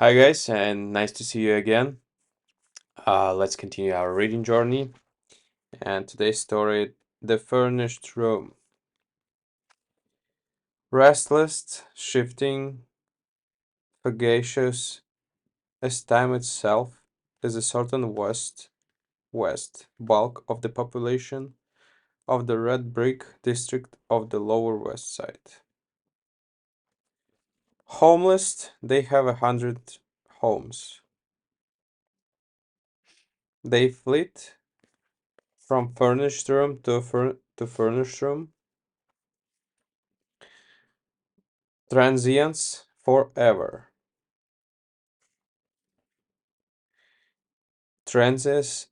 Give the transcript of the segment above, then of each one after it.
Hi, guys, and nice to see you again. Let's continue our reading journey. And today's story, The Furnished Room. Restless, shifting, sagacious as time itself is a certain west bulk of the population of the red brick district of the Lower West Side. Homeless, they have 100 homes. They flit from furnished room to furnished room, transients forever. Trances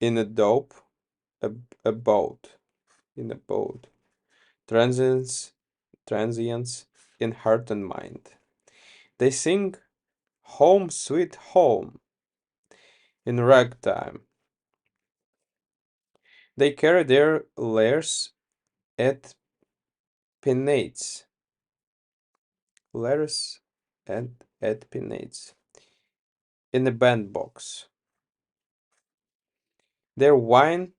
in a dope, a, a boat, in a boat. Transients, transients in heart and mind. They sing Home Sweet Home in ragtime. They carry their lares at penates, lares at penates in a bandbox. Their wine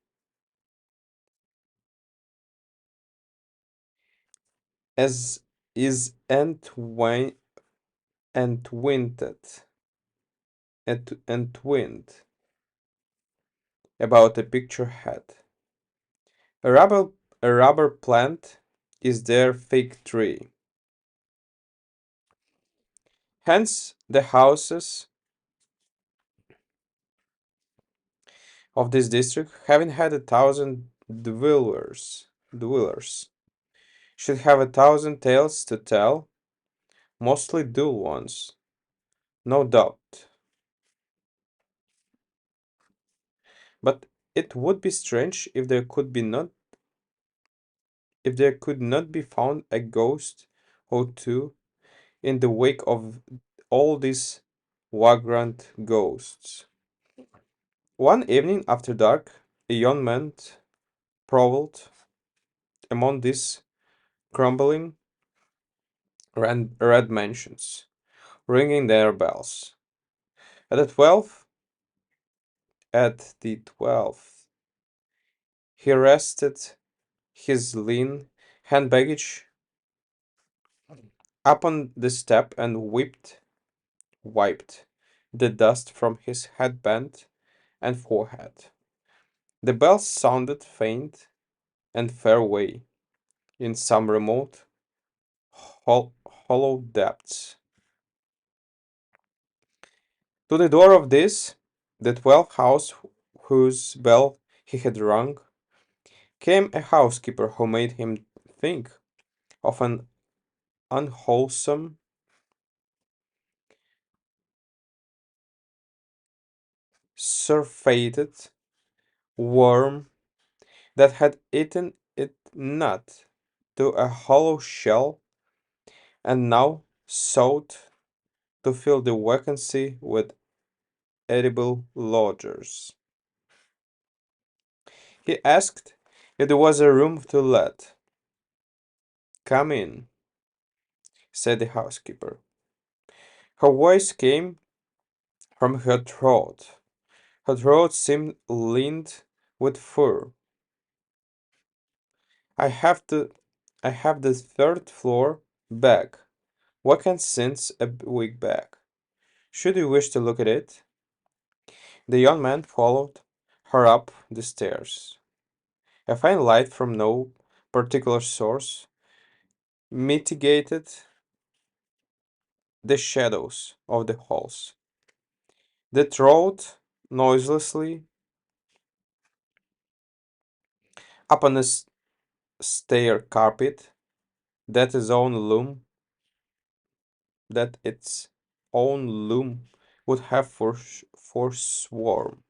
as is entwined, entwined about a picture head. A rubber, a rubber plant is their fig tree. Hence, the houses of this district, having had 1,000 dwellers, should have 1,000 tales to tell, mostly dull ones, no doubt. But it would be strange if there could not be found a ghost or two in the wake of all these vagrant ghosts. One evening after dark, a young man prowled among these crumbling red mansions, ringing their bells. At the twelfth, at the 12th, he rested his lean hand baggage upon the step and wiped the dust from his headband and forehead. The bells sounded faint and far away in some remote, hollow depths. To the door of this, the 12th house whose bell he had rung, came a housekeeper who made him think of an unwholesome, surfeited worm that had eaten it not to a hollow shell and now sought to fill the vacancy with edible lodgers. He asked if there was a room to let. Come in, said the housekeeper. Her voice came from her throat. Her throat seemed lined with fur. I have the I have the third floor back, vacant since a week back. Should you wish to look at it? The young man followed her up the stairs. A fine light from no particular source mitigated the shadows of the halls. They trod noiselessly upon a stair carpet that its own loom that its own loom would have forsworn.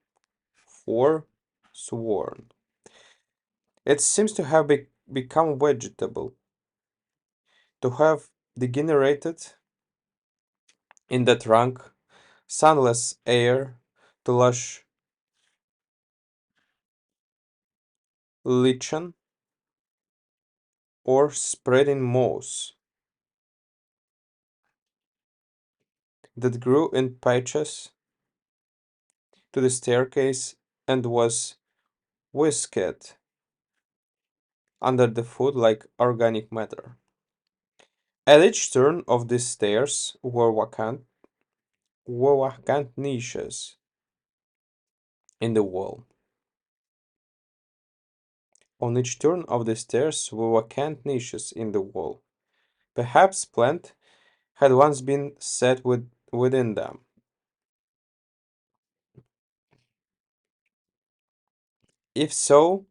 It seems to have become vegetable, to have degenerated in that rank, sunless air, to lush lichen or spreading moss. that grew in patches to the staircase and was whisked under the foot like organic matter. At each turn of these stairs were vacant niches in the wall. On each turn of the stairs were vacant niches in the wall. Perhaps plant had once been set within them. If so,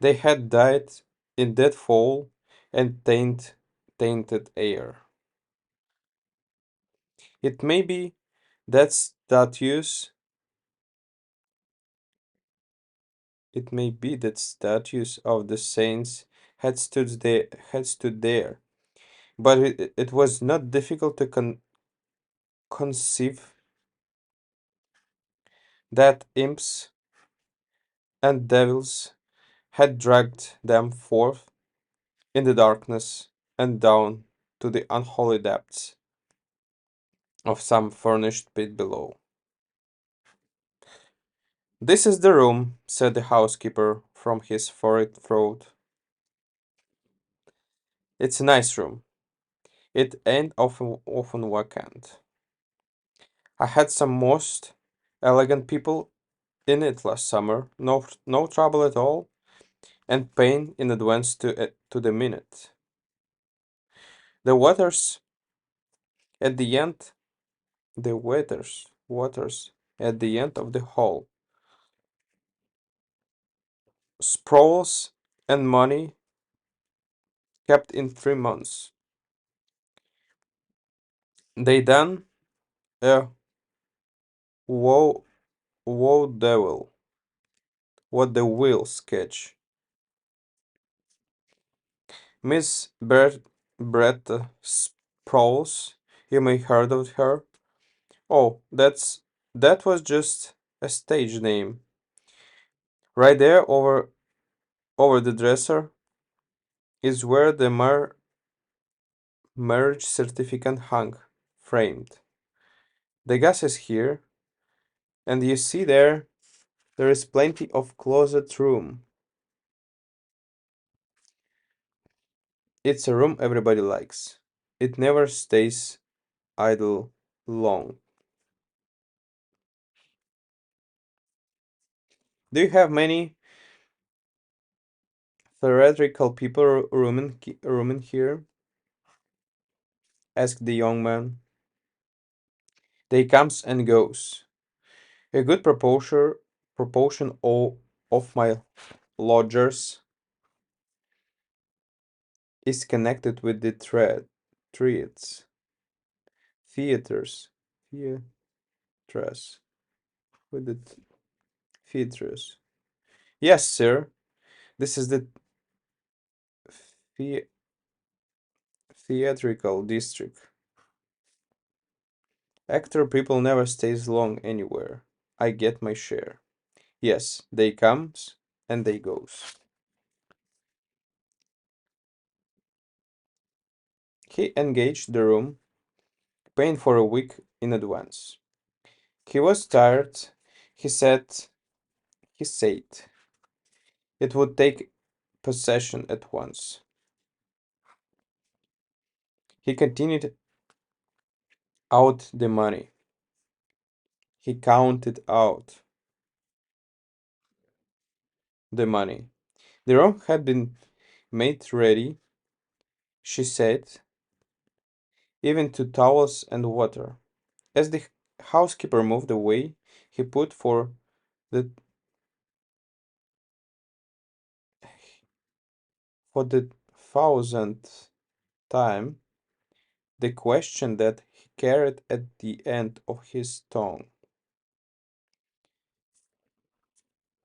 they had died in that fall and tainted air. It may be that statues it may be that statues of the saints had stood there, but it was not difficult to conceive that imps and devils had dragged them forth in the darkness and down to the unholy depths of some furnished pit below. "This is the room," said the housekeeper from his furrowed throat. "It's a nice room. It ain't often vacant. I had some most elegant people in it last summer. No trouble at all, and paying in advance to the minute. The waters at the end, the waters at the end of the hall, sprawls and money kept in 3 months. They done a woe woe devil what the will sketch. Miss Brett Sprouls, you may heard of her. Oh, that was just a stage name. Right there over the dresser is where the marriage certificate hung, framed. The gas is here, and you see there is plenty of closet room. It's a room everybody likes. It never stays idle long. Do you have many theatrical people rooming here?" asked the young man. "They comes and goes. A good proportion of my lodgers is connected with the theatres, theaters, theatres, with the theaters. Yes, sir. This is the the- theatrical district. Actor people never stays long anywhere. I get my share. Yes, they comes and they goes." He engaged the room, paying for a week in advance. He was tired. He said he said it would take possession at once. He continued out the money. He counted out the money. The room had been made ready, she said, even to towels and water. As the housekeeper moved away, he put the for the thousandth time the question that he carried at the end of his tongue.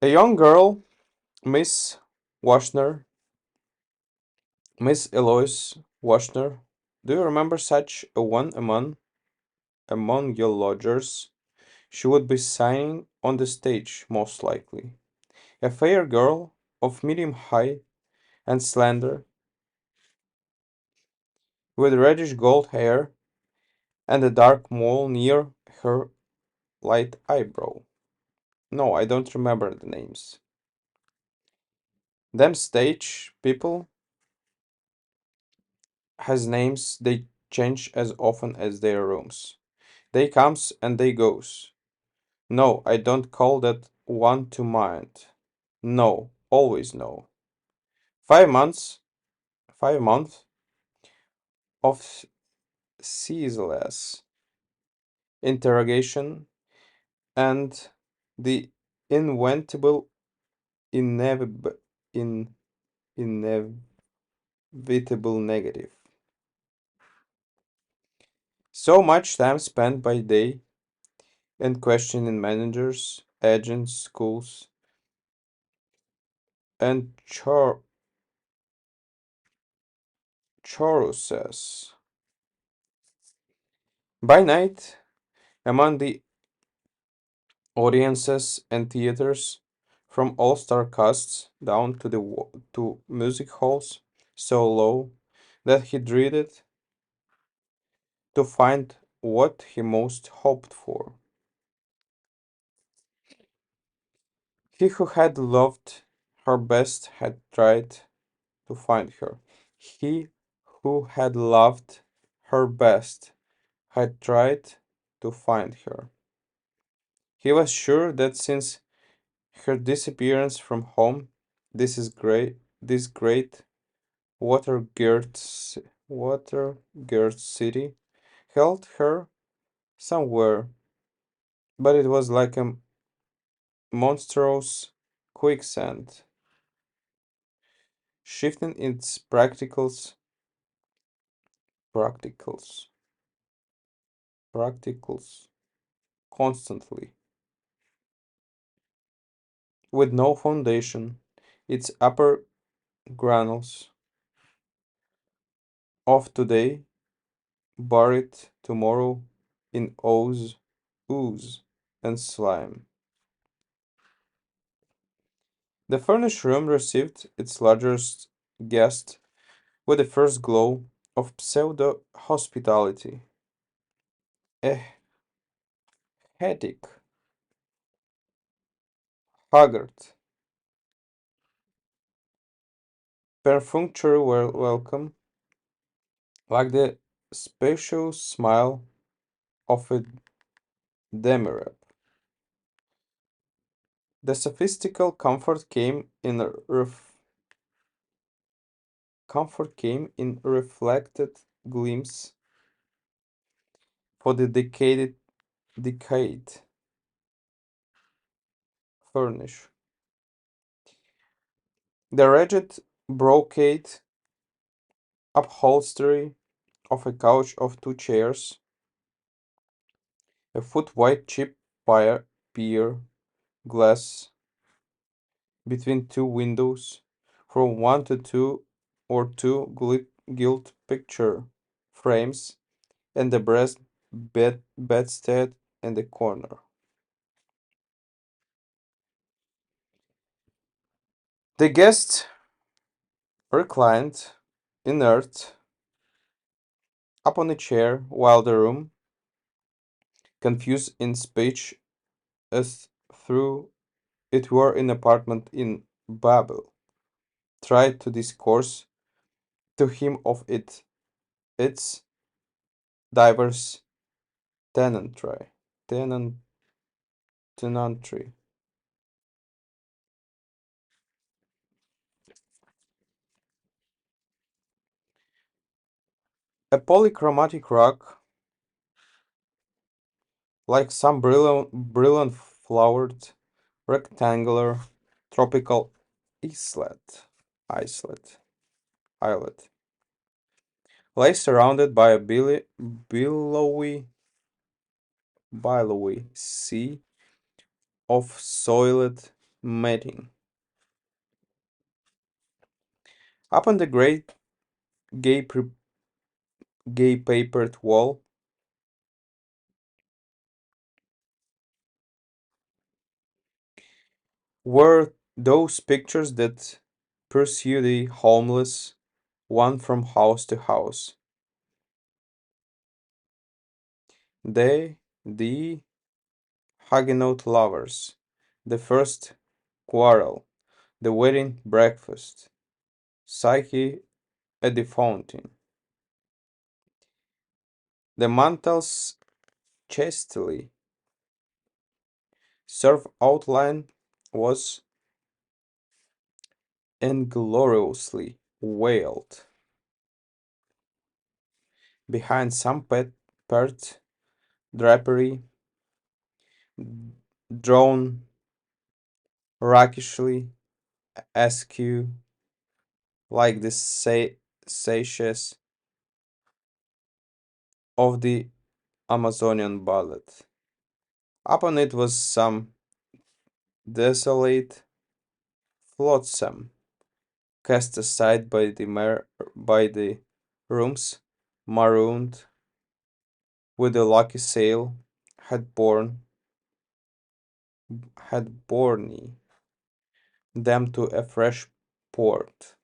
A young girl, Miss Washner, Miss Eloise Washner, do you remember such a one among your lodgers? She would be signing on the stage, most likely. A fair girl of medium height and slender, with reddish gold hair and a dark mole near her light eyebrow. No, I don't remember the names. Them stage people has names they change as often as their rooms. They comes and they goes. No, I don't call that one to mind. No, always no. 5 months, 5 months of ceaseless interrogation and the inventable inevitable in inevitable negative. So much time spent by day in questioning managers, agents, schools, and choruses. By night, among the audiences and theaters, from all-star casts down to to music halls, so low that he dreaded to find what he most hoped for. He who had loved her best had tried to find her. He who had loved her best had tried to find her. He was sure that since her disappearance from home, this great water-girt city held her somewhere, but it was like a monstrous quicksand, shifting its practicals, practicals constantly, with no foundation. Its upper granules of today buried tomorrow in ooze, and slime. The furnished room received its largest guest with the first glow of pseudo hospitality. A headache, haggard, perfunctory welcome, like the spacious smile of a demirep. The sophistical comfort came in reflected glimpse for the decade furnish. The rigid brocade upholstery of a couch of two chairs, a foot wide cheap pier glass between two windows, from one to two or two gilt picture frames, and the brass bedstead in the corner. The guest reclined, inert, upon a chair, while the room, confused in speech as through it were an apartment in Babel, tried to discourse to him of its diverse tenantry. Tenant, tenantry. A polychromatic rug, like some brilliant flowered rectangular tropical islet, islet, islet, lay surrounded by a billowy, billowy sea of soiled matting. Upon the great gay, gay papered wall were those pictures that pursue the homeless one from house to house, The Huguenot lovers, the first quarrel, the wedding breakfast, Psyche at the fountain. The mantles chastely served outline was ingloriously veiled behind some pert drapery drawn rakishly askew like the sashes of the Amazonian ballad. Upon it was some desolate flotsam cast aside by the rooms, marooned with the lucky sail had borne had borne them to a fresh port.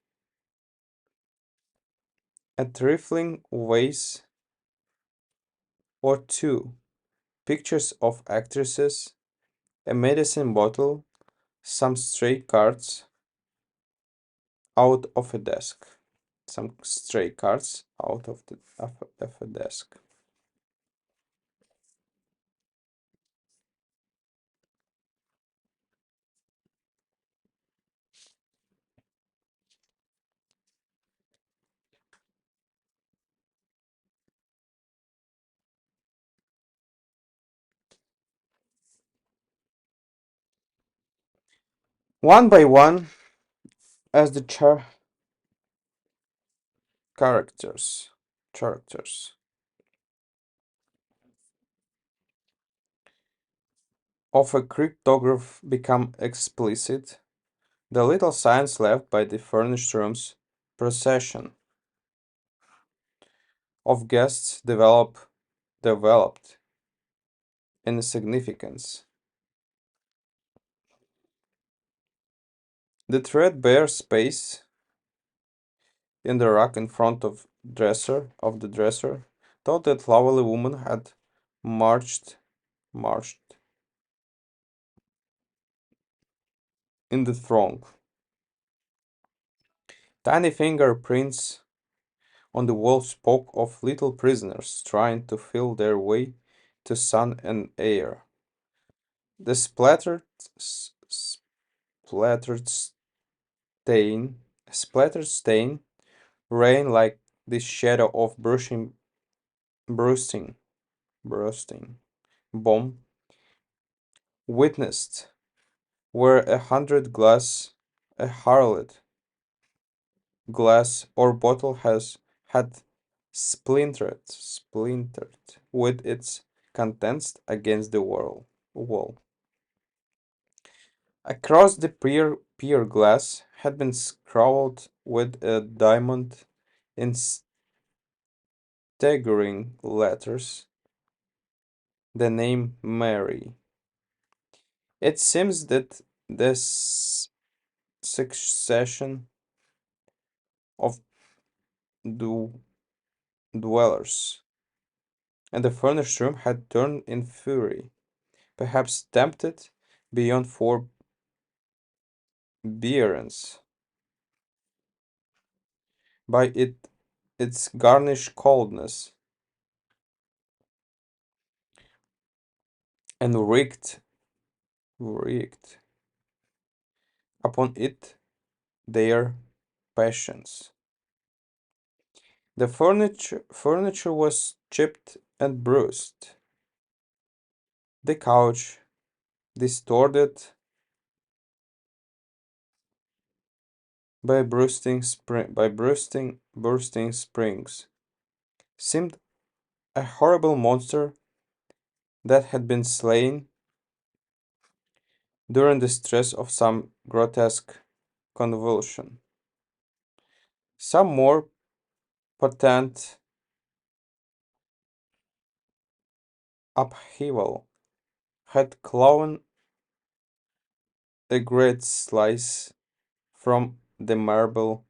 A trifling vase or two, pictures of actresses, a medicine bottle, some stray cards out of a desk. Some stray cards out of a desk. One by one, as the characters characters of a cryptograph become explicit, the little signs left by the furnished rooms procession of guests developed in significance. The threadbare space in the rack in front of the dresser thought that lovely woman had marched in the throng. Tiny fingerprints on the wall spoke of little prisoners trying to feel their way to sun and air. The splattered stain ran like the shadow of bursting, bursting bomb witnessed where a harlot glass or bottle has had splintered with its contents against the wall. Across the pier glass had been scrawled with a diamond in staggering letters the name Mary. It seems that this succession of du- dwellers and the furnished room had turned in fury, perhaps tempted beyond forbearance by its garnished coldness, and wreaked upon it their passions. The furniture was chipped and bruised, the couch distorted bursting springs, seemed a horrible monster that had been slain during the stress of some grotesque convulsion. Some more potent upheaval had cloven a great slice from the marble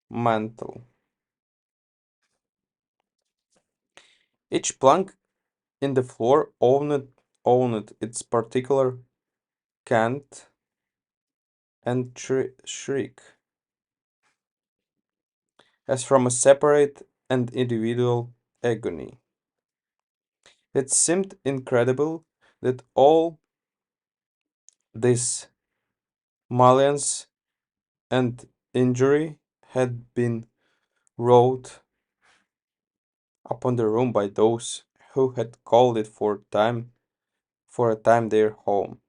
mantle. Each plank in the floor owned its particular cant and shriek, as from a separate and individual agony. It seemed incredible that all this malliance and injury had been wrought upon the room by those who had called it for a time their home,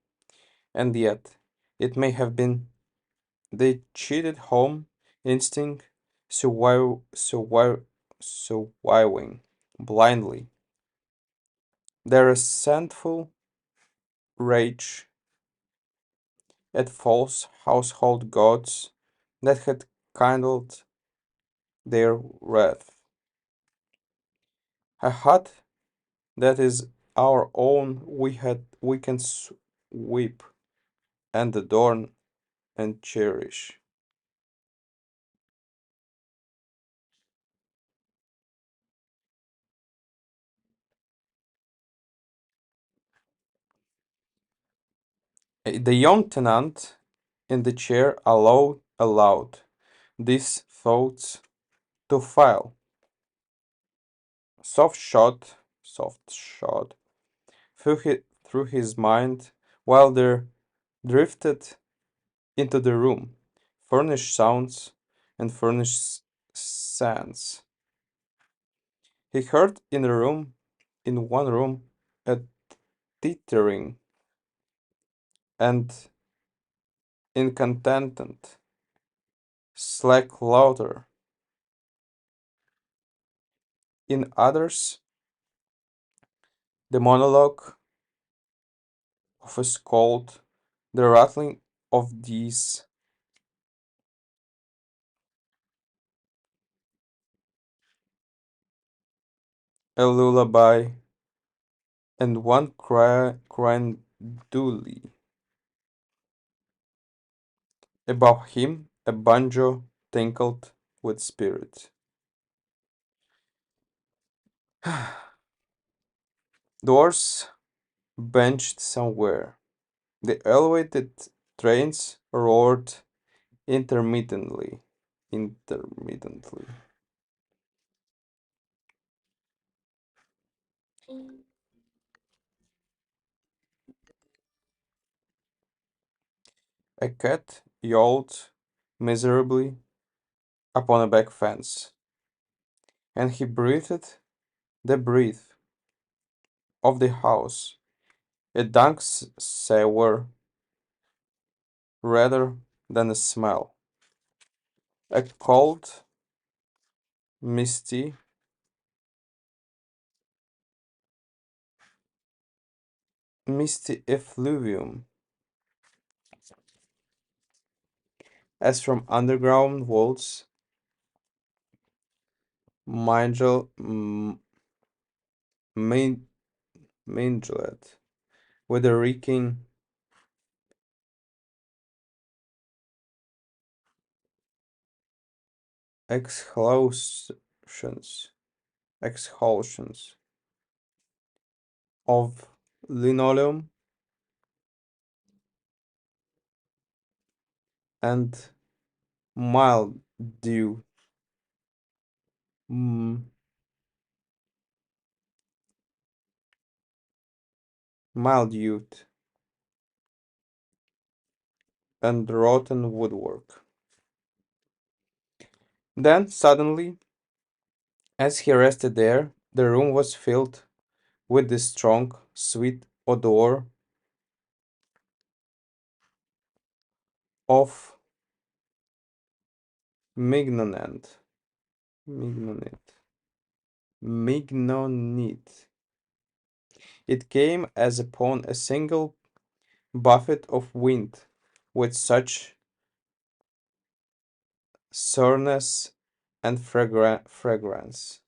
and yet it may have been they cheated home instinct surviving blindly their resentful rage at false household gods that had kindled their wrath. A hut that is our own we can sweep and adorn and cherish. The young tenant in the chair allowed these thoughts to file soft shot through his mind while there drifted into the room furnished sounds and furnished scents. He heard in one room, a tittering and incontented slack laughter. In others, the monologue of a scold, the rattling of these, a lullaby, and one crying dully. Above him, a banjo tinkled with spirit. Doors benched somewhere. The elevated trains roared intermittently. Intermittently. A cat yowled miserably upon a back fence, and he breathed the breath of the house, a dank sour rather than a smell, a cold, misty, misty effluvium, as from underground vaults, mingled, min- mingled with the reeking exhalations, exhalations of linoleum and mildew, mm, mildewed, and rotten woodwork. Then suddenly, as he rested there, the room was filled with the strong, sweet odor of mignonant, mignonate, mignonite. It came as upon a single buffet of wind, with such soreness and fragrance,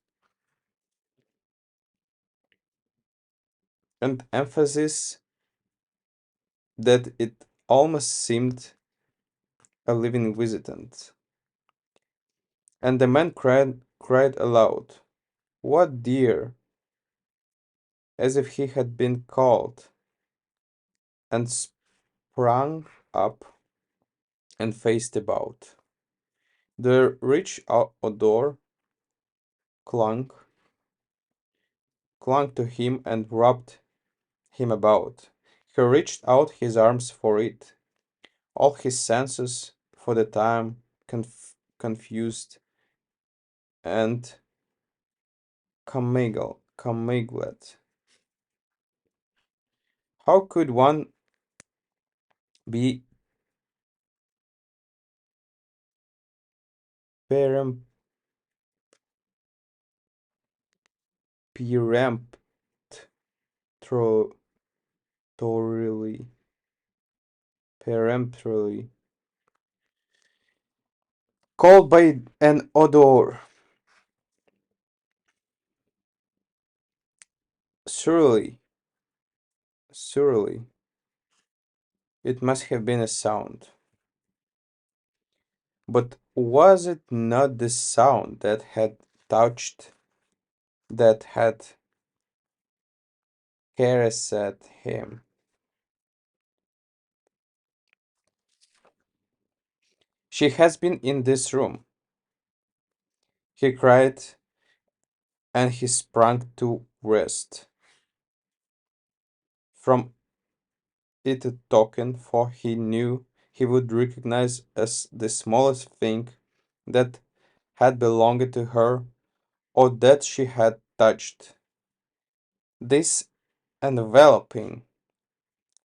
and emphasis that it almost seemed a living visitant. And the man cried aloud, "What dear as if he had been called, and sprang up and faced about. The rich odor clung, clung to him and wrapped him about. He reached out his arms for it, all his senses, for the time, confused and commingled. How could one be peremptorily, peremptorily called by an odor? Surely, surely, it must have been a sound. But was it not the sound that had touched, that had caressed him? She has been in this room, he cried, and he sprang to rest. From it a token, for he knew he would recognize as the smallest thing that had belonged to her or that she had touched. This enveloping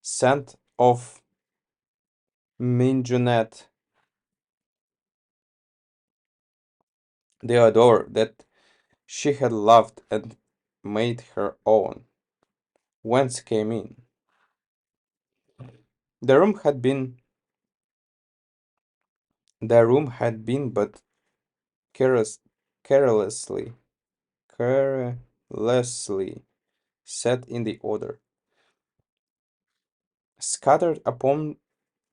scent of mignonette, the odor that she had loved and made her own, whence came in. The room had been the room had been but careless, carelessly, carelessly set in the order, scattered upon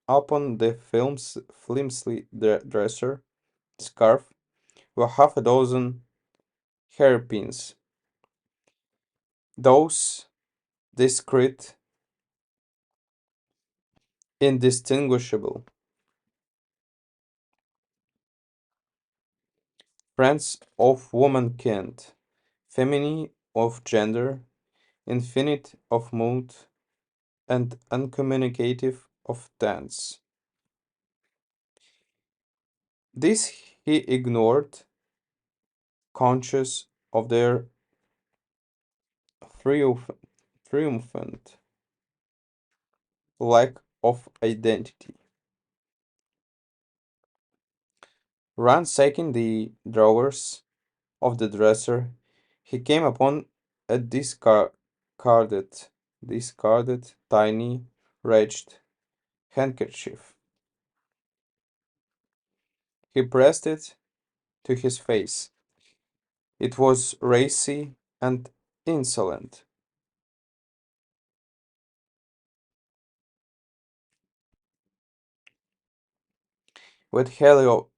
the flimsy dresser scarf were half a dozen hairpins, those discreet, indistinguishable friends of womankind, feminine of gender, infinite of mood, and uncommunicative of tense. This he ignored, conscious of their triumph- triumphant lack of identity. Ransacking the drawers of the dresser, he came upon a discarded, tiny, wretched handkerchief. He pressed it to his face. It was racy and insolent. With heliotrope,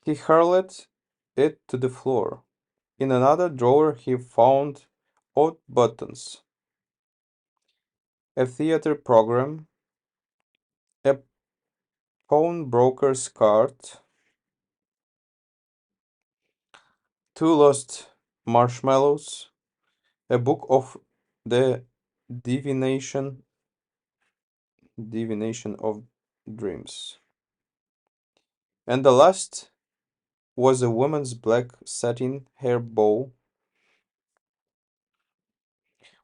he hurled it to the floor. In another drawer he found odd buttons, a theater program, a pawnbroker's card, two lost marshmallows, a book of the divination divination of dreams. And the last was a woman's black satin hair bow,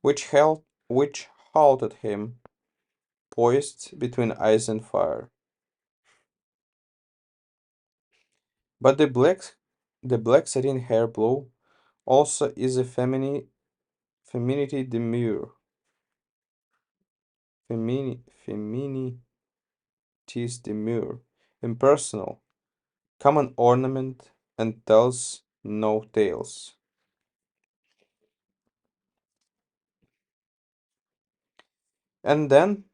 which halted him, poised between ice and fire. But the black satin hair bow also is a femininity demure, feminities demure, impersonal, common ornament, and tells no tales. And then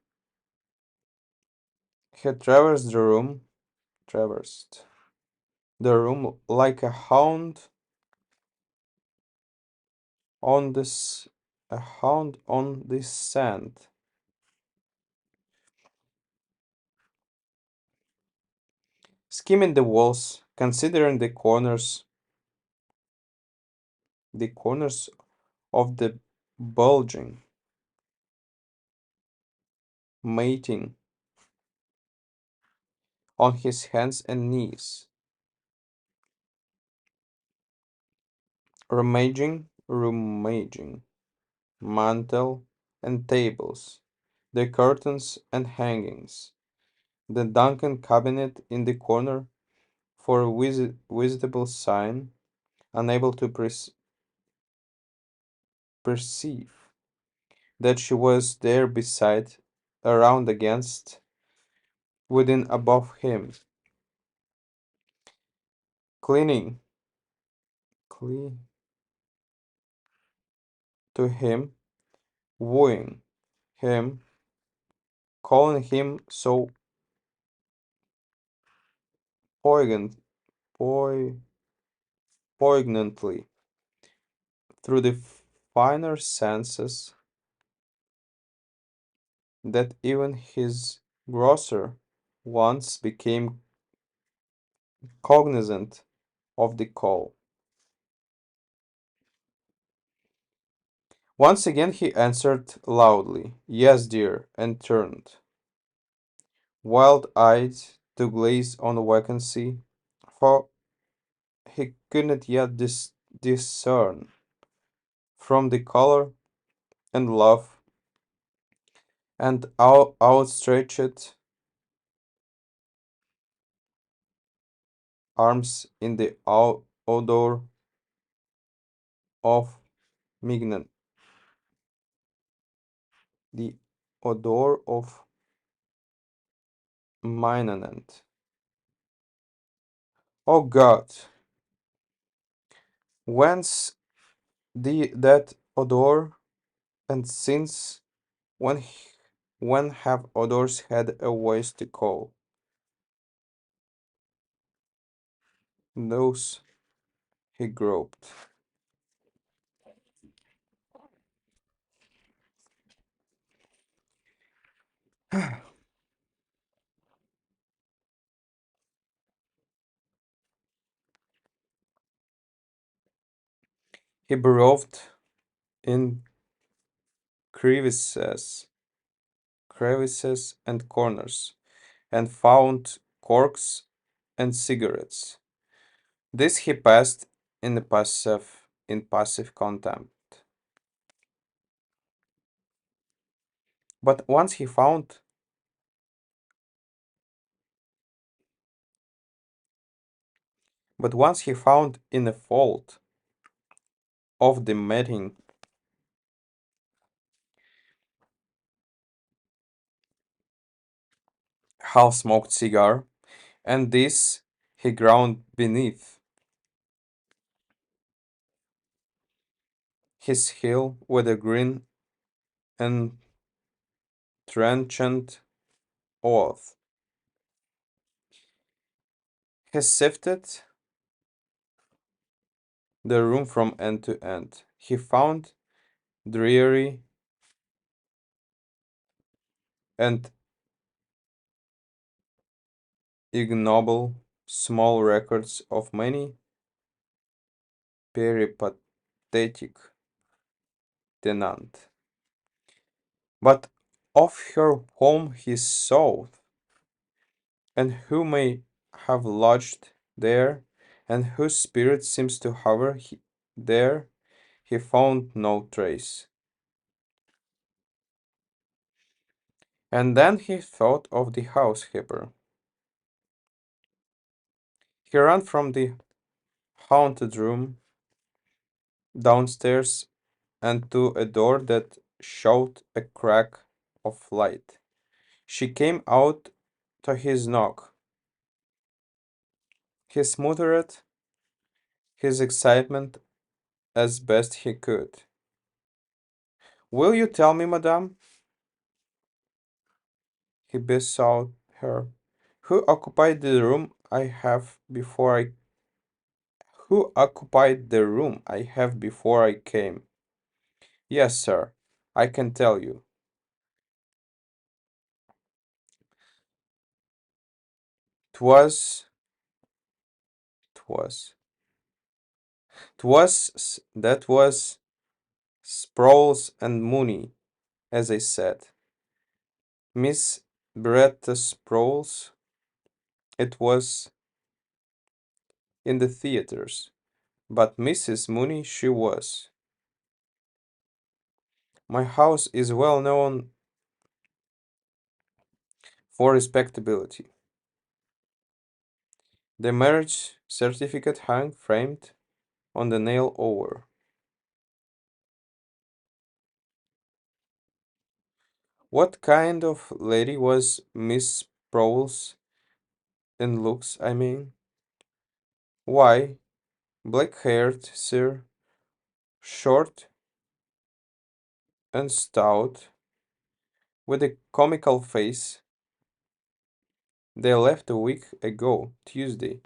He traversed the room like a hound on this a hound on the sand, skimming the walls, considering the corners of the bulging, mating on his hands and knees, rummaging mantel and tables, the curtains and hangings, the Duncan cabinet in the corner for a visible sign, unable to perceive that she was there beside, around, against, within, above him, clinging clean to him, wooing him, calling him so poignant, poi- poignantly through the finer senses that even his grosser ones became cognizant of the call. Once again he answered loudly, "Yes, dear," and turned, wild-eyed, to gaze on vacancy, for he could not yet discern from the color and love and outstretched arms in the odor of mignon, the odor of minonant. O God, whence that odor, and since when have odors had a voice to call those he groped? He burrowed in crevices, crevices and corners, and found corks and cigarettes. This he passed in passive contempt. But once he found but once he found in a fold of the matting half-smoked cigar, and this he ground beneath his heel with a grin and trenchant oath. He sifted the room from end to end. He found dreary and ignoble small records of many peripatetic tenant. But of her whom he saw, and who may have lodged there, and whose spirit seems to hover there, he found no trace. And then he thought of the housekeeper. He ran from the haunted room downstairs and to a door that showed a crack of light. She came out to his knock. He smothered his excitement as best he could. "Will you tell me, madame?" he besought her. Who occupied the room I have before I Who occupied the room I have before I came? Yes, sir, I can tell you. 'Twas, 'twas, that was Sproles and Mooney, as I said. Miss Beretta Sproles, it was in the theaters, but Mrs. Mooney she was. My house is well known for respectability. The marriage certificate hung framed on the nail over. What kind of lady was Miss Sproles in looks, I mean? Why, black-haired, sir, short and stout, with a comical face. They left a week ago, Tuesday,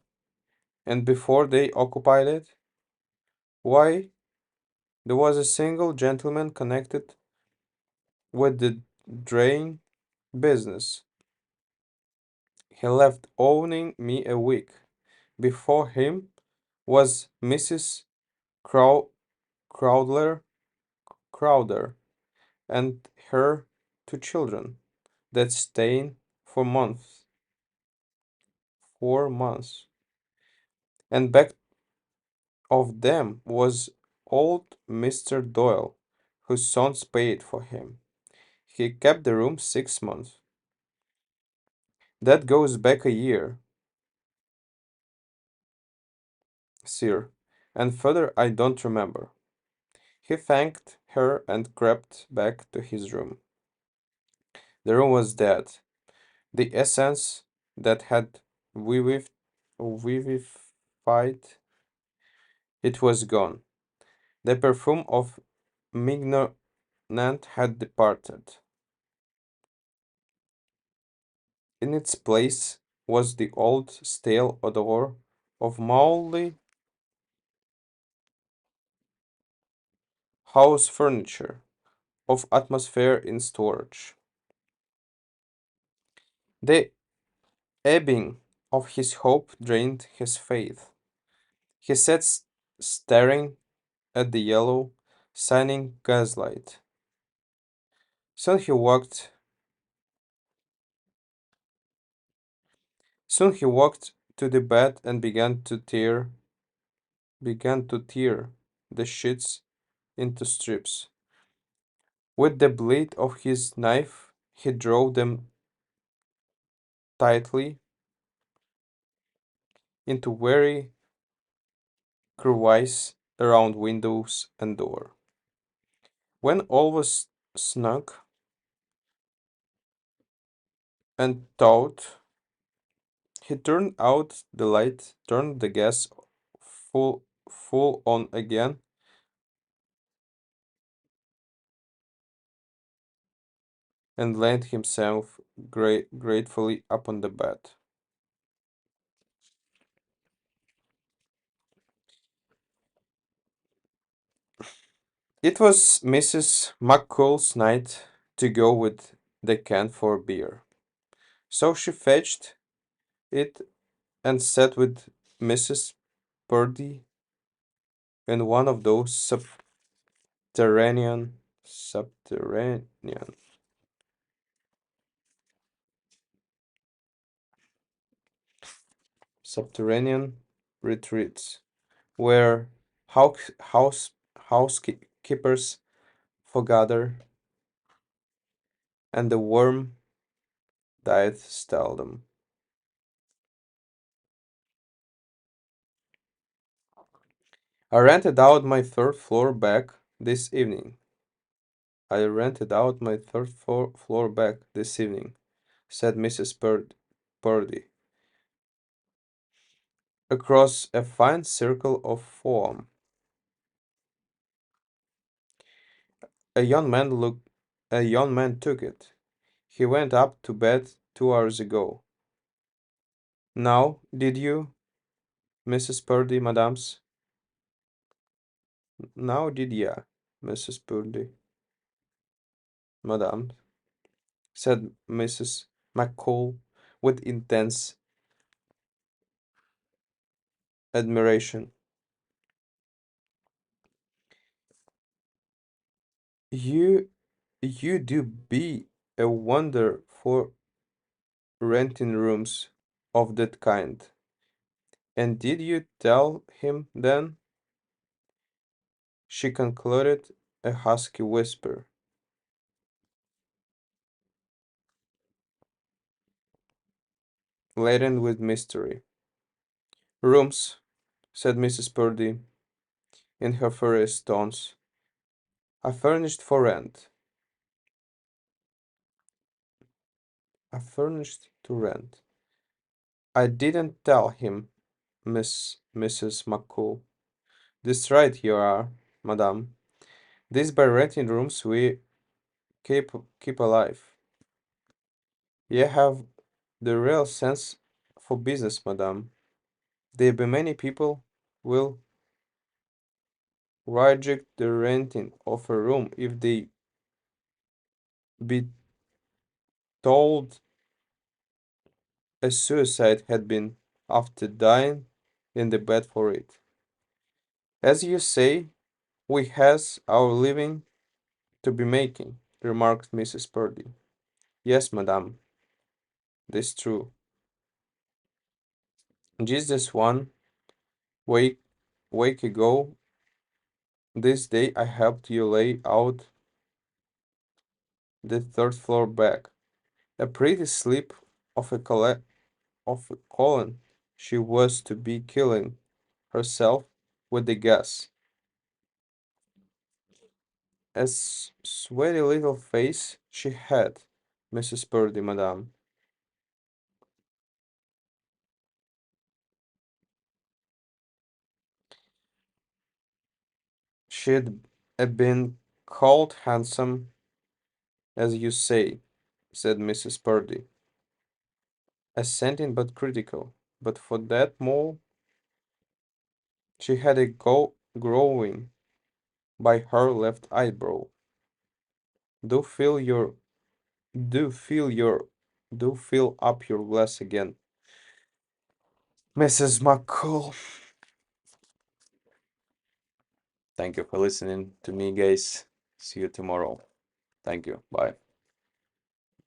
and before they occupied it, why, there was a single gentleman connected with the drain business. He left owning me a week. Before him was Mrs. Crow Crowdler Crowder and her two children that stayed for months, 4 months. And back of them was old Mr. Doyle, whose sons paid for him. He kept the room 6 months. That goes back a year, sir, and further I don't remember. He thanked her and crept back to his room. The room was dead. The essence that had vivified it was gone. The perfume of Mignon had departed. In its place was the old stale odor of mouldy house furniture, of atmosphere in storage. The ebbing of his hope drained his faith. He sat staring at the yellow, shining gaslight. Soon he walked. Soon he walked to the bed and began to tear the sheets into strips. With the blade of his knife, he drove them tightly into very crevices around windows and door. When all was snug and taut, he turned out the light, turned the gas full on again, and laid himself gratefully upon the bed. It was Mrs. McCool's night to go with the can for beer, so she fetched it and sat with Mrs. Purdy in one of those subterranean subterranean retreats where housekeepers forgather and the worm dieth seldom. I rented out my third floor back this evening. I rented out my third floor back this evening, said Mrs. Purdy, across a fine circle of foam. A young man looked. A young man took it. He went up to bed 2 hours ago. Now, did you, Mrs. Purdy, madams? Now did ya, Mrs. Purdy, madam, said Mrs. McCall with intense admiration. You you do be a wonder for renting rooms of that kind. And did you tell him then? She concluded, a husky whisper, laden with mystery. Rooms, said Mrs. Purdy in her first tones, are furnished for rent. Are furnished to rent. I didn't tell him, Mrs. McCool. This right you are, madam. This by renting rooms we keep alive. Ye have the real sense for business, madam. There be many people will reject the renting of a room if they be told a suicide had been after dying in the bed for it. As you say, we has our living to be making, remarked Mrs. Purdy. Yes, madam, this true. Just this one week week ago, this day I helped you lay out the third floor back. A pretty slip of a colon. She was to be killing herself with the gas. A sweaty little face she had, Mrs. Purdy, madam. She'd been called handsome, as you say, said Mrs. Purdy, assenting but critical. But for that mole, she had a growing by her left eyebrow. Do fill your, do fill your, do fill up your glass again, Mrs. McCall. Thank you for listening to me, guys. See you tomorrow. Thank you. Bye.